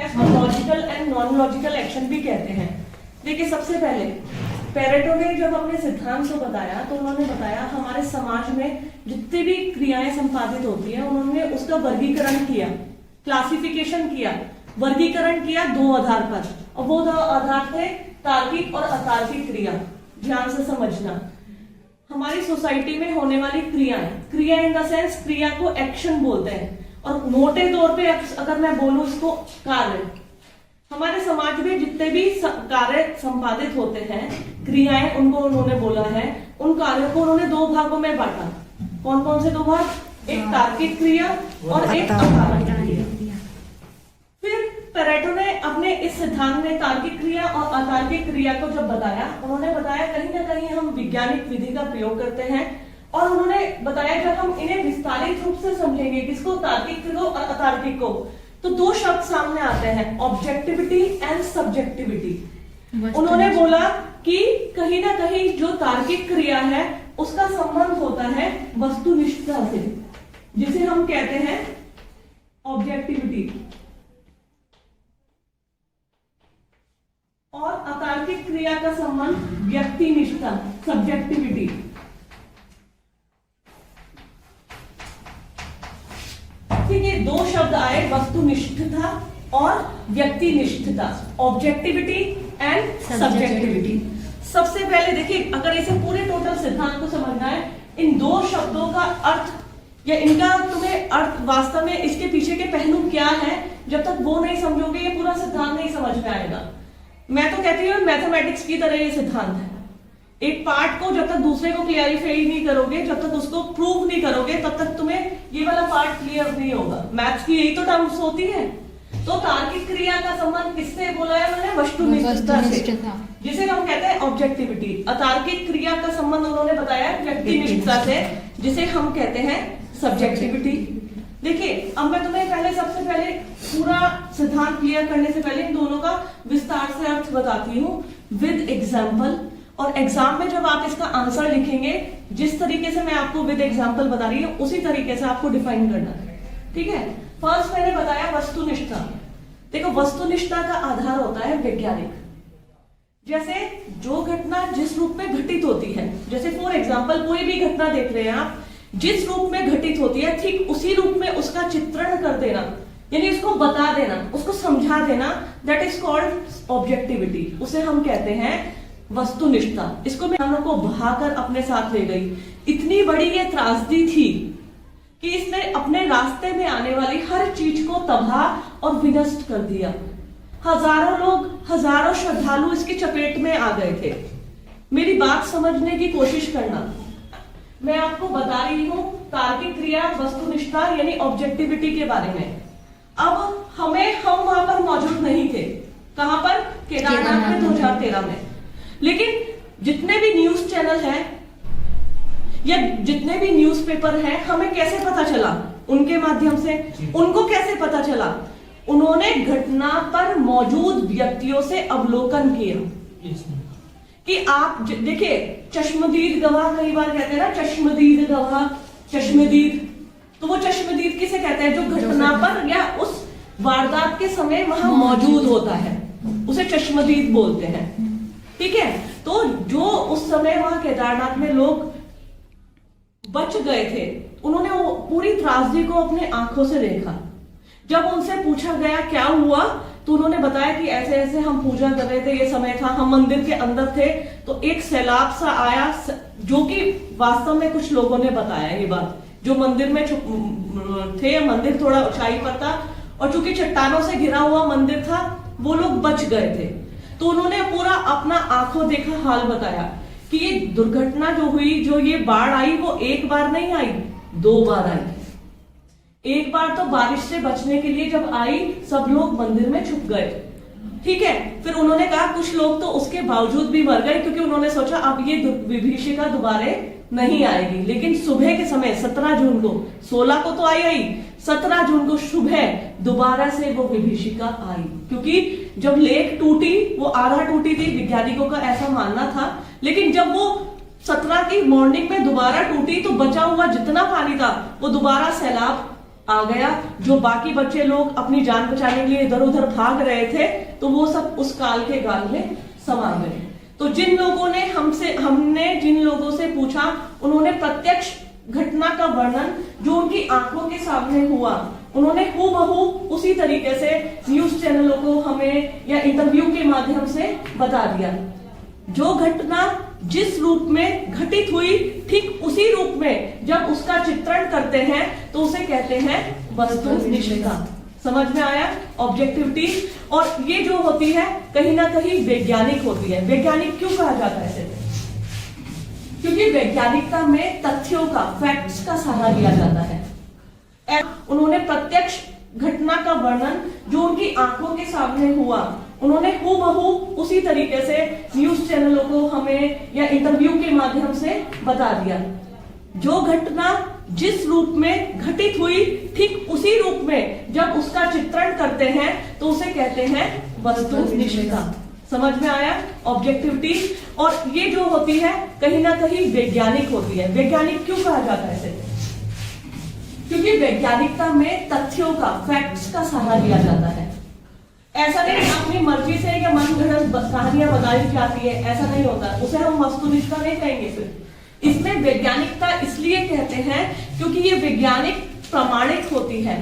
इसको logical and non logical action भी कहते हैं। देखिए, सबसे पहले पेरेटो ने जब अपने सिद्धांत को बताया तो उन्होंने बताया हमारे समाज में जितनी भी क्रियाएं संपादित होती है उन्होंने उसका वर्गीकरण किया, क्लासिफिकेशन किया, वर्गीकरण किया दो आधार पर, और वो दो आधार थे तार्किक और अतार्किक क्रिया। ध्यान से समझना, हमारी सोसाइटी में होने वाली क्रियाएं, क्रिया इन द सेंस क्रिया को एक्शन बोलते हैं, और मोटे तौर पे अगर मैं बोलूं इसको कार्य। हमारे समाज में जितने भी कार्य संपादित होते हैं, क्रियाएं, उनको उन्होंने बोला है, उन कार्यों को उन्होंने दो भागों में बांटा। कौन कौन से दो भाग? एक तार्किक क्रिया और एक अतार्किक क्रिया। फिर पेरेटो ने अपने इस सिद्धांत में तार्किक क्रिया और अतार्किक क्रिया को जब बताया, उन्होंने बताया कहीं ना कहीं हम वैज्ञानिक विधि का प्रयोग करते हैं, और उन्होंने बताया जब हम इन्हें विस्तारित रूप से समझेंगे, किसको, तार्किक को और अतार्किक को, तो दो शब्द सामने आते हैं, ऑब्जेक्टिविटी एंड सब्जेक्टिविटी। उन्होंने बोला कि कहीं ना कहीं जो तार्किक क्रिया है उसका संबंध होता है वस्तुनिष्ठता से, जिसे हम कहते हैं ऑब्जेक्टिविटी, और अतार्किक क्रिया का संबंध व्यक्तिनिष्ठता, सब्जेक्टिविटी। ठीक है, दो शब्द आए, वस्तुनिष्ठता और व्यक्तिनिष्ठता, ऑब्जेक्टिविटी एंड सब्जेक्टिविटी। सबसे पहले देखिए, अगर इसे पूरे टोटल सिद्धांत को समझना है, इन दो शब्दों का अर्थ या इनका तुम्हें अर्थ वास्तव में इसके पीछे के पहलू क्या है, जब तक वो नहीं समझोगे ये पूरा सिद्धांत नहीं समझ में आएगा। मैं तो कहती हूँ मैथमेटिक्स की तरह ये सिद्धांत है। एक पार्ट को जब तक दूसरे को क्लियरिफाई नहीं करोगे, जब तक उसको प्रूव नहीं करोगे, तब तक तुम्हें ये वाला पार्ट क्लियर नहीं होगा। मैथ्स की यही तो टर्म्स होती है। तो तार्किक क्रिया का संबंध किससे बोला है उन्होंने? वस्तुनिष्ठता से, जिसे हम कहते हैं ऑब्जेक्टिविटी। अतार्किक क्रिया का संबंध उन्होंने बताया व्यक्तिनिष्ठता से, जिसे हम कहते हैं सब्जेक्टिविटी। देखिए, अब मैं तुम्हें पहले सबसे पहले पूरा सिद्धांत क्लियर करने से पहले इन दोनों का विस्तार से अर्थ बताती हूँ विद एग्जाम्पल। और एग्जाम में जब आप इसका आंसर लिखेंगे, जिस तरीके से मैं आपको विद एग्जाम्पल बता रही हूँ उसी तरीके से आपको डिफाइन करना है। ठीक है, फर्स्ट मैंने बताया वस्तुनिष्ठता। देखो, वस्तुनिष्ठता का आधार होता है वैज्ञानिक। जैसे जो घटना जिस रूप में घटित होती है, जैसे फॉर एग्जाम्पल कोई भी घटना देख रहे हैं आप, जिस रूप में घटित होती है ठीक उसी रूप में उसका चित्रण कर देना, यानी उसको बता देना, उसको समझा देना, दैट इज कॉल्ड ऑब्जेक्टिविटी। उसे हम कहते हैं वस्तुनिष्ठता। इसको मैं हम लोग को बहाकर अपने साथ ले गई। इतनी बड़ी ये त्रासदी थी कि इसने अपने रास्ते में आने वाली हर चीज को तबाह और विनष्ट कर दिया। हजारों लोग, हजारों श्रद्धालु इसकी चपेट में आ गए थे। मेरी बात समझने की कोशिश करना। मैं आपको बता रही हूं तार्किक क्रिया, वस्तुनिष्ठता यानी ऑब्जेक्टिविटी के बारे में। अब हम वहां पर मौजूद नहीं थे। कहां पर? केदारनाथ में 2013 में। लेकिन जितने भी न्यूज चैनल हैं या जितने भी न्यूज़पेपर हैं, हमें कैसे पता चला? उनके माध्यम से। उनको कैसे पता चला? उन्होंने घटना पर मौजूद व्यक्तियों से अवलोकन किया कि आप देखिए, चश्मदीद गवाह कई बार कहते हैं ना, चश्मदीद गवाह, चश्मदीद। तो वो चश्मदीद किसे कहते हैं? जो घटना पर या उस वारदात के समय वहां मौजूद होता है, उसे चश्मदीद बोलते हैं। ठीक है, तो जो उस समय वहां केदारनाथ में लोग बच गए थे, उन्होंने वो पूरी त्रासदी को अपने आंखों से देखा। जब उनसे पूछा गया क्या हुआ, तो उन्होंने बताया कि ऐसे ऐसे हम पूजा कर रहे थे, ये समय था, हम मंदिर के अंदर थे, तो एक सैलाब सा आया, जो कि वास्तव में कुछ लोगों ने बताया ये बात, जो मंदिर में थे, मंदिर थोड़ा ऊंचाई पर था, और चूंकि चट्टानों से घिरा हुआ मंदिर था, वो लोग बच गए थे। तो उन्होंने पूरा अपना आंखों देखा हाल बताया कि ये दुर्घटना जो हुई, जो ये बाढ़ आई, वो एक बार नहीं आई, 2 बार आई। एक बार तो बारिश से बचने के लिए जब आई, सब लोग मंदिर में छुप गए। ठीक है, फिर उन्होंने कहा कुछ लोग तो उसके बावजूद भी मर गए, क्योंकि उन्होंने सोचा अब ये विभीषिका दोबारा नहीं आएगी। लेकिन सुबह के समय 17 जून को, 16 को तो आई, 17 जून को सुबह दोबारा से वो विभीषिका आई, क्योंकि जब लेक टूटी, वो आधा टूटी थी, वैज्ञानिकों का ऐसा मानना था। लेकिन जब वो 17 की मॉर्निंग में दोबारा टूटी, तो बचा हुआ जितना पानी था वो दोबारा सैलाब आ गया, जो बाकी बच्चे लोग अपनी जान बचाने के लिए इधर उधर भाग रहे थे, तो वो सब उस काल के गाल में समा गए। तो जिन लोगों ने हमने जिन लोगों से पूछा, उन्होंने प्रत्यक्ष घटना का वर्णन जो उनकी आंखों के सामने हुआ, उन्होंने हूबहू उसी तरीके से न्यूज चैनलों को हमें या इंटरव्यू के माध्यम से बता दिया। जो घटना जिस रूप में घटित हुई, ठीक उसी रूप में जब उसका चित्रण करते हैं तो उसे कहते हैं वस्तुनिष्ठता। समझ में आया? ऑब्जेक्टिविटी। और ये जो होती है कहीं ना कहीं वैज्ञानिक होती है। वैज्ञानिक क्यों कहा जाता है इसे? क्योंकि वैज्ञानिकता में तथ्यों का, फैक्ट्स का सहारा लिया जाता है। उन्होंने प्रत्यक्ष घटना का वर्णन जो उनकी आंखों के सामने हुआ, उन्होंने हूबहू उसी तरीके से न्यूज चैनलों को हमें या इंटरव्यू के माध्यम से बता दिया। जो घटना जिस रूप में घटित हुई, ठीक उसी रूप में जब उसका चित्रण करते हैं तो उसे कहते हैं वस्तुनिष्ठता। समझ में आया? ऑब्जेक्टिविटी। और ये जो होती है कहीं ना कहीं वैज्ञानिक होती है। वैज्ञानिक क्यों कहा जाता है इसे? क्योंकि वैज्ञानिकता में तथ्यों का, फैक्ट्स का सहारा लिया जाता है। ऐसा नहीं अपनी मर्जी से या मनगढ़ंत कहानियां बताई जाती है, ऐसा नहीं होता, उसे हम वस्तुनिष्ठता नहीं कहेंगे। फिर इसमें वैज्ञानिकता इसलिए कहते हैं क्योंकि ये वैज्ञानिक प्रामाणिक होती है।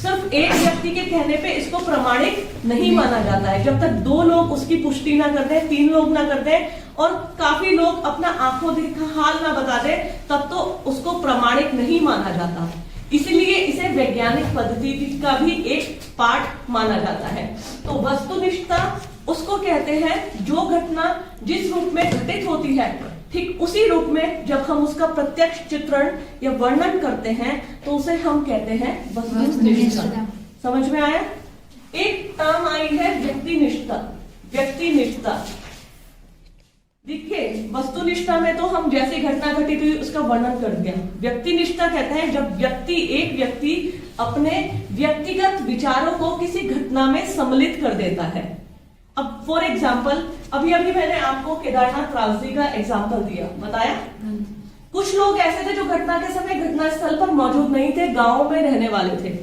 सिर्फ एक व्यक्ति के कहने पे इसको प्रामाणिक नहीं माना जाता है। जब तक 2 लोग उसकी पुष्टि ना कर दें, 3 लोग ना कर दें और काफी लोग अपना आंखों देखा हाल ना बता दें, तब तो उसको प्रामाणिक नहीं माना जाता। इसीलिए इसे वैज्ञानिक पद्धति का भी एक पार्ट माना जाता है। तो वस्तुनिष्ठता उसको कहते हैं जो घटना जिस रूप में घटित होती है, ठीक उसी रूप में जब हम उसका प्रत्यक्ष चित्रण या वर्णन करते हैं तो उसे हम कहते हैं वस्तुनिष्ठता। समझ में आया? एक टर्म आई है व्यक्तिनिष्ठता। व्यक्तिनिष्ठता देखिए, वस्तुनिष्ठता में तो हम जैसी घटना घटित हुई उसका वर्णन कर दिया। व्यक्तिनिष्ठता कहते हैं जब एक व्यक्ति अपने व्यक्तिगत विचारों को किसी घटना में सम्मिलित कर देता है। अब फॉर एग्जाम्पल, अभी मैंने आपको केदारनाथ त्रासदी का एग्जाम्पल दिया, बताया। कुछ लोग ऐसे थे जो घटना के समय घटनास्थल पर मौजूद नहीं थे, गांव में रहने वाले थे।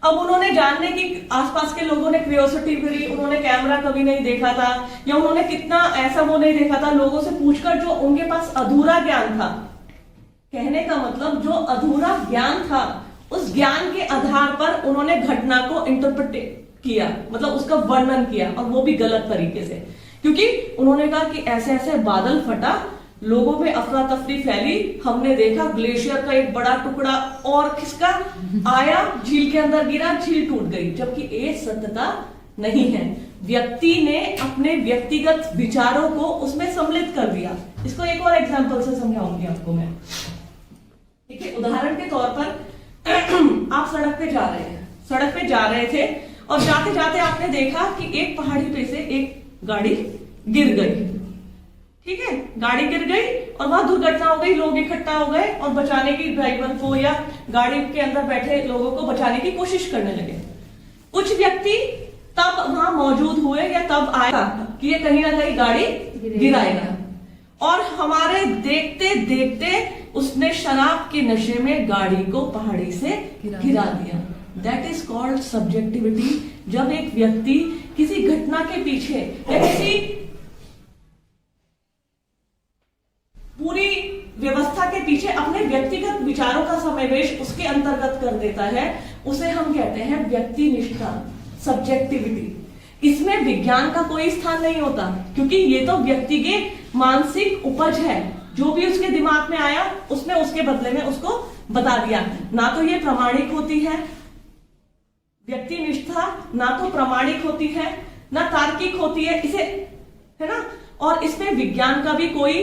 अब उन्होंने जानने की, आसपास के लोगों ने क्यूरियोसिटी करी, उन्होंने कैमरा कभी नहीं देखा था या उन्होंने कितना ऐसा वो नहीं देखा था, लोगों से पूछकर जो उनके पास अधूरा ज्ञान था, कहने का मतलब जो अधूरा ज्ञान था, उस ज्ञान के आधार पर उन्होंने घटना को इंटरप्रेट किया, मतलब उसका वर्णन किया, और वो भी गलत तरीके से। क्योंकि उन्होंने कहा कि ऐसे ऐसे बादल फटा, लोगों में अफरा तफरी फैली, हमने देखा ग्लेशियर का एक बड़ा टुकड़ा और खिसका आया, झील के अंदर गिरा, झील टूट गई। जबकि ये सत्यता नहीं है। व्यक्ति ने अपने व्यक्तिगत विचारों को उसमें सम्मिलित कर दिया। इसको एक और एग्जांपल से समझाऊंगी आपको मैं। देखिए, उदाहरण के तौर पर आप सड़क पे जा रहे थे और जाते जाते आपने देखा कि एक पहाड़ी पे से एक गाड़ी गिर गई। ठीक है, गाड़ी गिर गई और वहां दुर्घटना हो गई, लोग इकट्ठा हो गए और बचाने की, ड्राइवर को या गाड़ी के अंदर बैठे लोगों को बचाने की कोशिश करने लगे। कुछ व्यक्ति तब वहां मौजूद हुए या तब आया कि ये कहीं ना कहीं गाड़ी गिराएगा, और हमारे देखते देखते उसने शराब के नशे में गाड़ी को पहाड़ी से गिरा दिया। That is called subjectivity. जब एक व्यक्ति किसी घटना के पीछे या किसी पूरी व्यवस्था के पीछे अपने व्यक्तिगत विचारों का समावेश उसके अंतर्गत कर देता है, उसे हम कहते हैं व्यक्तिनिष्ठता, सब्जेक्टिविटी। इसमें विज्ञान का कोई स्थान नहीं होता, क्योंकि ये तो व्यक्ति के मानसिक उपज है। जो भी उसके दिमाग में आया उसने उसके बदले में उसको बता दिया। ना तो ये प्रामाणिक होती है व्यक्तिनिष्ठता, ना तो प्रामाणिक होती है, ना तार्किक होती है, इसे, है ना, और इसमें विज्ञान का भी कोई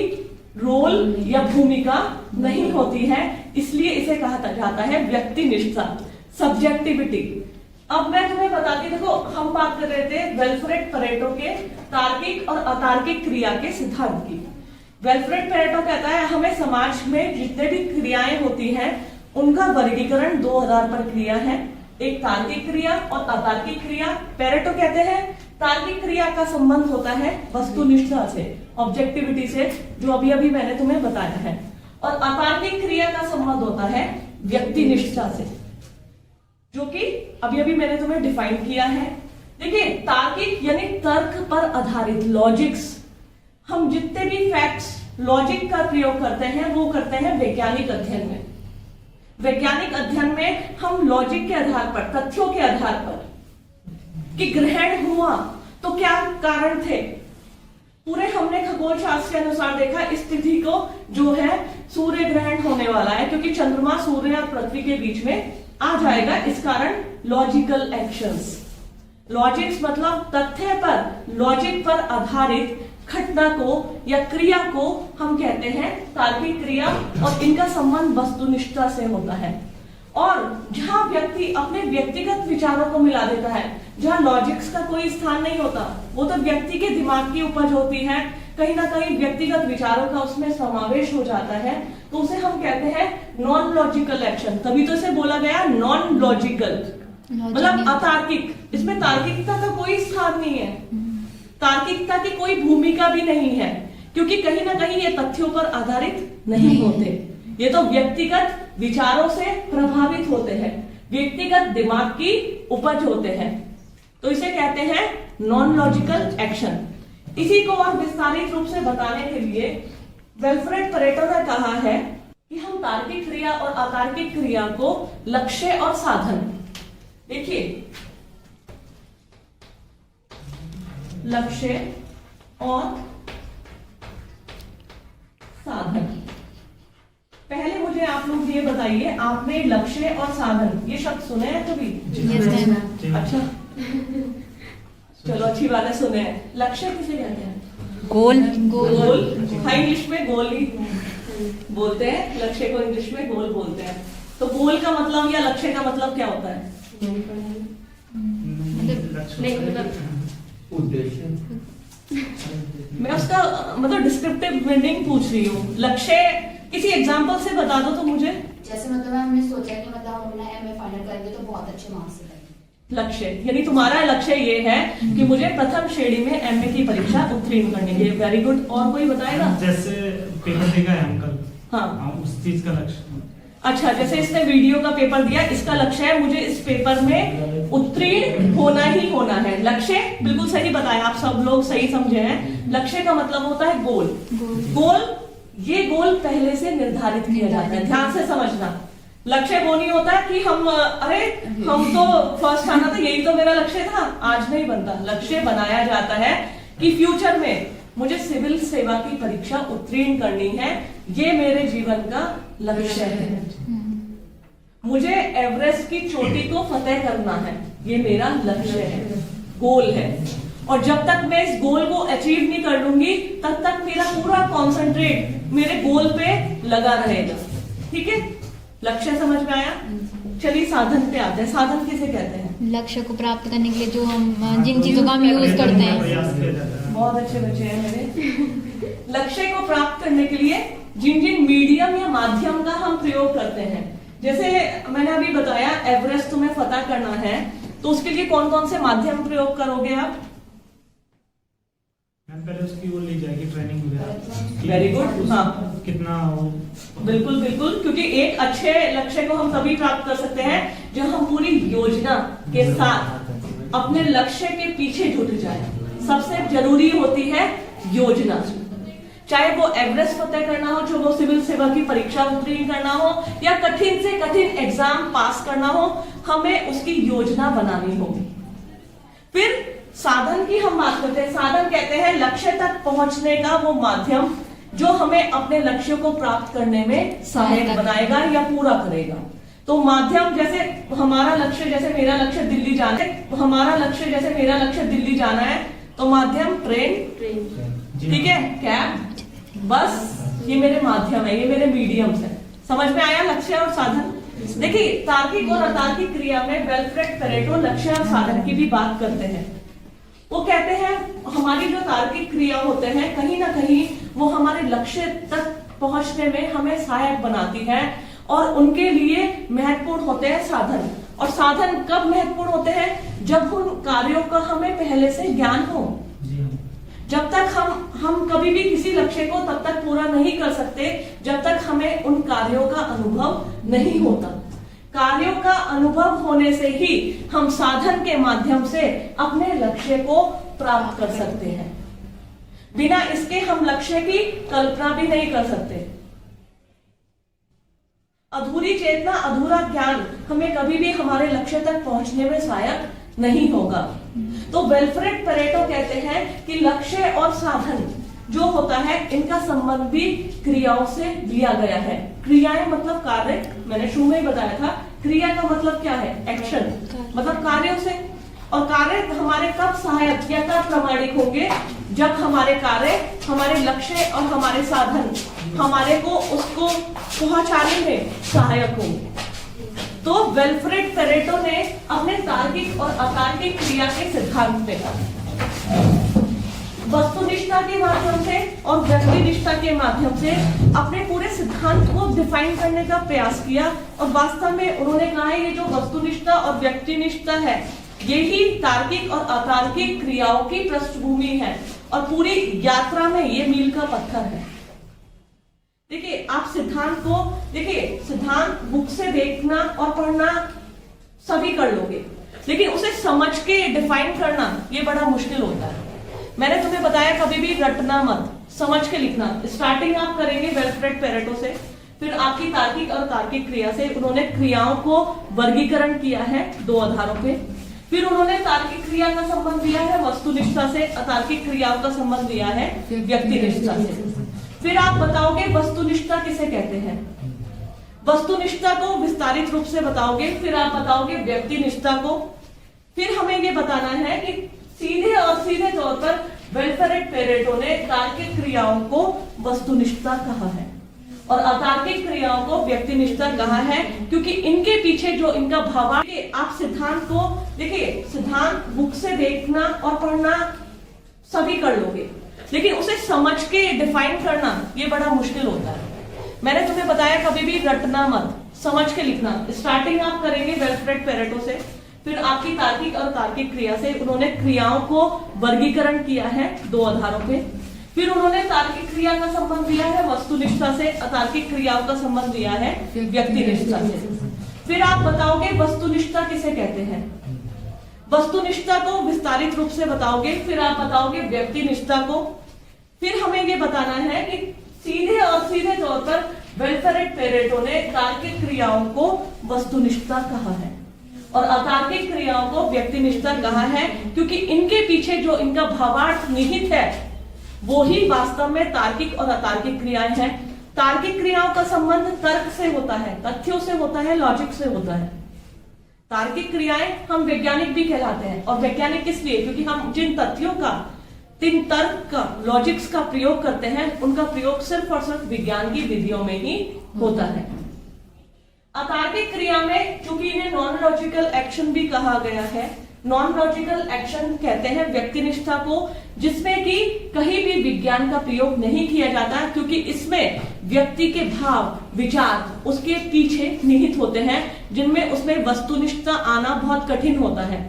रोल या भूमिका नहीं होती है। इसलिए इसे कहा जाता है व्यक्तिनिष्ठता, सब्जेक्टिविटी। अब मैं तुम्हें बताती, देखो हम बात कर रहे थे विल्फ्रेड पेरेटो के तार्किक और अतार्किक क्रिया के सिद्धांत की। विल्फ्रेड पेरेटो कहता है हमें समाज में जितने भी क्रियाएं होती हैं उनका वर्गीकरण 2 आधार पर क्रिया है, एक तार्किक क्रिया और अतार्किक क्रिया। पेरेटो कहते हैं तार्किक क्रिया का संबंध होता है वस्तुनिष्ठता से, ऑब्जेक्टिविटी से, जो अभी मैंने तुम्हें बताया है, और अतार्किक क्रिया का संबंध होता है व्यक्तिनिष्ठता से। जो कि अभी अभी मैंने तुम्हें डिफाइन किया है। देखिए, तार्किक यानी तर्क पर आधारित, लॉजिक्स। हम जितने भी फैक्ट्स लॉजिक का प्रयोग करते हैं वो करते हैं वैज्ञानिक अध्ययन में। वैज्ञानिक अध्ययन में हम लॉजिक के आधार पर, तथ्यों के आधार पर कि ग्रहण हुआ तो क्या कारण थे, पूरे हमने खगोल शास्त्र के अनुसार देखा इस तिथि को जो है सूर्य ग्रहण होने वाला है, क्योंकि चंद्रमा सूर्य और पृथ्वी के बीच में आ जाएगा। इस कारण लॉजिकल एक्शंस, लॉजिक्स मतलब तथ्य पर, लॉजिक पर आधारित घटना को या क्रिया को हम कहते हैं तार्किक क्रिया, और इनका संबंध वस्तुनिष्ठता से होता है। और जहां व्यक्ति अपने व्यक्तिगत विचारों को मिला देता है, जहां लॉजिक्स का कोई स्थान नहीं होता, वो तो व्यक्ति के दिमाग की उपज होती है, कहीं ना कहीं व्यक्तिगत विचारों का उसमें समावेश हो जाता है, तो उसे हम कहते हैं नॉन लॉजिकल एक्शन। तभी तो इसे बोला गया नॉन लॉजिकल, मतलब अतार्किक। इसमें तार्किकता का कोई स्थान नहीं है, तार्किकता की कोई भूमिका भी नहीं है, क्योंकि कहीं ना कहीं ये तथ्यों पर आधारित नहीं होते, ये तो व्यक्तिगत विचारों से प्रभावित होते हैं, व्यक्तिगत दिमाग की उपज होते हैं, तो इसे कहते हैं नॉन लॉजिकल एक्शन। इसी को और विस्तारित रूप से बताने के लिए विल्फ्रेड परेटो ने कहा है कि हम तार्किक क्रिया और अतार्किक क्रिया को लक्ष्य और साधन, देखिए लक्ष्य और साधन। पहले मुझे आप लोग ये बताइए, आपने लक्ष्य और साधन ये शब्द सुने हैं कभी? अच्छा, चलो अच्छी बात है, सुने हैं। लक्ष्य किसे कहते हैं? गोल। गोल, हाँ इंग्लिश में गोल ही बोलते हैं, लक्ष्य को इंग्लिश में गोल बोलते हैं। तो गोल का मतलब या लक्ष्य का मतलब क्या होता है? उद्देश्य। मैं उसका मतलब डिस्क्रिप्टिव मीनिंग पूछ रही हूँ। लक्ष्य किसी एग्जांपल से बता दो तो मुझे। जैसे मतलब हमने सोचा कि मतलब हम अपना एमए फाइनल करेंगे तो बहुत अच्छे मार्क्स से करेंगे। लक्ष्य यानी तुम्हारा लक्ष्य ये है कि मुझे प्रथम श्रेणी में एमए की परीक्षा उत्तीर्ण करनी है। Very good. और कोई बताएगा? जैसे पेपर देगा है अंकल, हाँ उस चीज का लक्ष्य। अच्छा, जैसे इसने वीडियो का पेपर दिया, इसका लक्ष्य है मुझे इस पेपर में उत्तीर्ण होना ही होना है। लक्ष्य बिल्कुल सही बताया, आप सब लोग सही समझे हैं। लक्ष्य का मतलब होता है गोल। गोल, ये गोल पहले से निर्धारित किया जाता है, ध्यान से समझना। लक्ष्य वो नहीं होता है कि हम हम तो फर्स्ट आना था, यही तो मेरा लक्ष्य था, आज नहीं बनता। लक्ष्य बनाया जाता है कि फ्यूचर में मुझे सिविल सेवा की परीक्षा उत्तीर्ण करनी है, ये मेरे जीवन का लक्ष्य है। मुझे एवरेस्ट की चोटी को फतेह करना है, ये मेरा लक्ष्य है, गोल है। और जब तक मैं इस गोल को अचीव नहीं कर लूंगी, तब तक मेरा पूरा कॉन्सेंट्रेट मेरे गोल पे लगा रहेगा। ठीक है, लक्ष्य समझ में आया? चलिए साधन पे आते हैं। साधन किसे कहते हैं? लक्ष्य को प्राप्त करने के लिए जो हम जिन चीजों का हम यूज करते हैं। बहुत अच्छे बच्चे हैं मेरे। लक्ष्य को प्राप्त करने के लिए जिन जिन मीडियम या माध्यम का हम प्रयोग करते हैं, जैसे मैंने अभी बताया एवरेस्ट तुम्हें फतह करना है, तो उसके लिए कौन कौन से माध्यम प्रयोग करोगे आप? पहले उसकी वो ली जाएगी ट्रेनिंग वगैरह। Very good. हाँ, कितना वो, बिल्कुल बिल्कुल, क्योंकि एक अच्छे लक्ष्य को हम तभी प्राप्त कर सकते हैं जब हम पूरी योजना के साथ अपने लक्ष्य के पीछे जुट जाए। सबसे जरूरी होती है योजना, चाहे वो एवरेस्ट फतेह करना हो, जो वो सिविल सेवा की परीक्षा उत्तीर्ण करना हो, या कठिन से कठिन एग्जाम पास करना हो, हमें उसकी योजना बनानी होगी। फिर साधन की हम बात करते हैं। साधन कहते हैं लक्ष्य तक पहुंचने का वो माध्यम जो हमें अपने लक्ष्य को प्राप्त करने में सहायक बनाएगा या पूरा करेगा। तो माध्यम, जैसे हमारा लक्ष्य, जैसे मेरा लक्ष्य दिल्ली जाना है, हमारा लक्ष्य जैसे मेरा लक्ष्य दिल्ली जाना है, तो माध्यम ट्रेन, ठीक है, कैब, बस, ये मेरे माध्यम है, ये मेरे मीडियम्स है। समझ में आया लक्ष्य और साधन? देखिए, तार्किक और अतार्किक क्रिया में विल्फ्रेड परेटो लक्ष्य और साधन की भी बात करते हैं। वो कहते हैं हमारी जो तार्किक क्रिया होते हैं, कहीं ना कहीं वो हमारे लक्ष्य तक पहुंचने में हमें सहायक बनाती है, और उनके लिए महत्वपूर्ण होते हैं साधन। और साधन कब महत्वपूर्ण होते हैं? जब उन कार्यों का हमें पहले से ज्ञान हो। जब तक हम कभी भी किसी लक्ष्य को तब तक पूरा नहीं कर सकते जब तक हमें उन कार्यों का अनुभव नहीं होता। कार्यों का अनुभव होने से ही हम साधन के माध्यम से अपने लक्ष्य को प्राप्त कर सकते हैं। बिना इसके हम लक्ष्य की कल्पना भी नहीं कर सकते। अधूरी चेतना, अधूरा ज्ञान हमें कभी भी हमारे लक्ष्य तक पहुंचने में सहायक नहीं होगा। तो विल्फ्रेड पेरेटो कहते हैं कि लक्ष्य और साधन जो होता है इनका संबंध भी क्रियाओं से लिया गया है। क्रियाएं मतलब कार्य, मैंने शुरू में ही बताया था। क्रिया का मतलब क्या है? एक्शन, मतलब कार्यों से। और कार्य हमारे कब सहायक या कब प्रामाणिक होंगे? जब हमारे कार्य, हमारे लक्ष्य और हमारे साधन हमारे को उसको पहुंचाने में सहायक होंगे। तो विल्फ्रेड पेरेटो ने अपने तार्किक और अतार्किक क्रिया के सिद्धांत में वस्तुनिष्ठा के माध्यम से और व्यक्तिनिष्ठा के माध्यम से अपने पूरे सिद्धांत को डिफाइन करने का प्रयास किया। और वास्तव में उन्होंने कहा है ये जो वस्तुनिष्ठा और व्यक्तिनिष्ठा है यही तार्किक और अतार्किक क्रियाओं की पृष्ठभूमि है और पूरी यात्रा में ये मील का पत्थर है। देखिए, आप सिद्धांत को सिद्धांत बुक से देखना और पढ़ना सभी कर लोगे, लेकिन उसे समझ के डिफाइन करना ये बड़ा मुश्किल होता है। मैंने तुम्हें बताया कभी भी रटना मत, समझ के लिखना। स्टार्टिंग आप करेंगे विल्फ्रेड पेरेटो से, फिर आपकी तार्किक और तार्किक क्रिया से। उन्होंने क्रियाओं को वर्गीकरण किया है 2 आधारों पे। फिर उन्होंने तार्किक क्रिया का संबंध दिया है वस्तुनिष्ठा से, अतार्किक क्रियाओं का संबंध दिया है व्यक्तिनिष्ठा से। फिर आप बताओगे वस्तुनिष्ठा किसे कहते हैं, वस्तुनिष्ठा को विस्तारित रूप से बताओगे। फिर आप बताओगे व्यक्तिनिष्ठा को। फिर हमें ये बताना है कि सीधे तौर पर विल्फ्रेड पेरेटो ने तार्किक क्रियाओं को वस्तुनिष्ठा कहा है और अतार्किक क्रियाओं को व्यक्तिनिष्ठा कहा है, क्योंकि इनके पीछे जो इनका भावार्थ। आप सिद्धांत को सिद्धांत बुक से देखना और पढ़ना सभी कर लोगे, लेकिन उसे समझ के डिफाइन करना ये बड़ा मुश्किल होता है। मैंने तुम्हें बताया कभी भी रटना मत, समझ के लिखना। स्टार्टिंग आप करेंगे विल्फ्रेड पेरेटो से, फिर आपकी तार्किक और तार्किक क्रिया से। उन्होंने क्रियाओं को वर्गीकरण किया है 2 आधारों पे। फिर उन्होंने तार्किक क्रिया का संबंध दिया है वस्तुनिष्ठा से, अतार्किक क्रियाओं का संबंध दिया है व्यक्तिनिष्ठा से। फिर आप बताओगे वस्तुनिष्ठा किसे कहते हैं, वस्तुनिष्ठा को विस्तारित रूप से बताओगे। फिर आप बताओगे व्यक्तिनिष्ठा को। फिर हमें ये बताना है कि सीधे तौर पर विल्फ्रेड पेरेटो ने तार्किक क्रियाओं को वस्तुनिष्ठा कहा है और अतार्किक क्रियाओं को व्यक्तिनिष्ठा कहा है, क्योंकि इनके पीछे जो इनका भावार्थ निहित है वो ही वास्तव में तार्किक और अतार्किक क्रियाएं हैं। तार्किक क्रियाओं का संबंध तर्क से होता है, तथ्यों से होता है, लॉजिक से होता है। तार्किक क्रियाएं हम वैज्ञानिक भी कहलाते हैं। और वैज्ञानिक किस लिए? क्योंकि हम जिन तथ्यों का, जिन तर्क का, लॉजिक्स का प्रयोग करते हैं उनका प्रयोग सिर्फ और सिर्फ विज्ञान की विधियों में ही होता है। अतार्किक क्रिया में चूंकि इन्हें नॉन लॉजिकल एक्शन भी कहा गया है, नॉन लॉजिकल एक्शन कहते हैं व्यक्तिनिष्ठा को, जिसमें कि कहीं भी विज्ञान का प्रयोग नहीं किया जाता, क्योंकि इसमें व्यक्ति के भाव, विचार उसके पीछे निहित होते हैं, जिनमें उसमें वस्तुनिष्ठा आना बहुत कठिन होता है।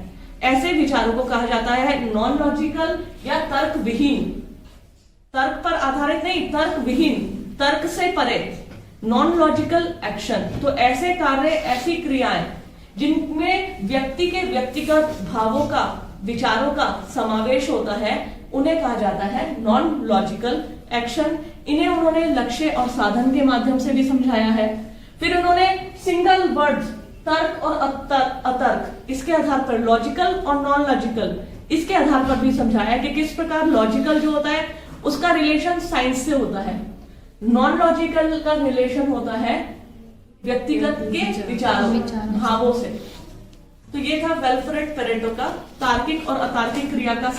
ऐसे विचारों को कहा जाता है नॉन लॉजिकल या तर्क विहीन। तर्क पर आधारित नहीं, तर्क विहीन, तर्क से परे, नॉन लॉजिकल एक्शन। तो ऐसे कार्य, ऐसी क्रियाएं जिनमें व्यक्ति के व्यक्तिगत भावों का, विचारों का समावेश होता है, उन्हें कहा जाता है नॉन लॉजिकल एक्शन। इन्हें उन्होंने लक्ष्य और साधन के माध्यम से भी समझाया है। फिर उन्होंने सिंगल वर्ड, तर्क और अतर्क, इसके आधार पर लॉजिकल और नॉन लॉजिकल, इसके आधार पर भी समझाया कि किस प्रकार लॉजिकल जो होता है उसका रिलेशन साइंस से होता है, नॉन लॉजिकल का रिलेशन होता है व्यक्तिगत के विचारों, भावों से। तो ये था विल्फ्रेड पेरेटो का तार्किक और अतार्किक क्रिया का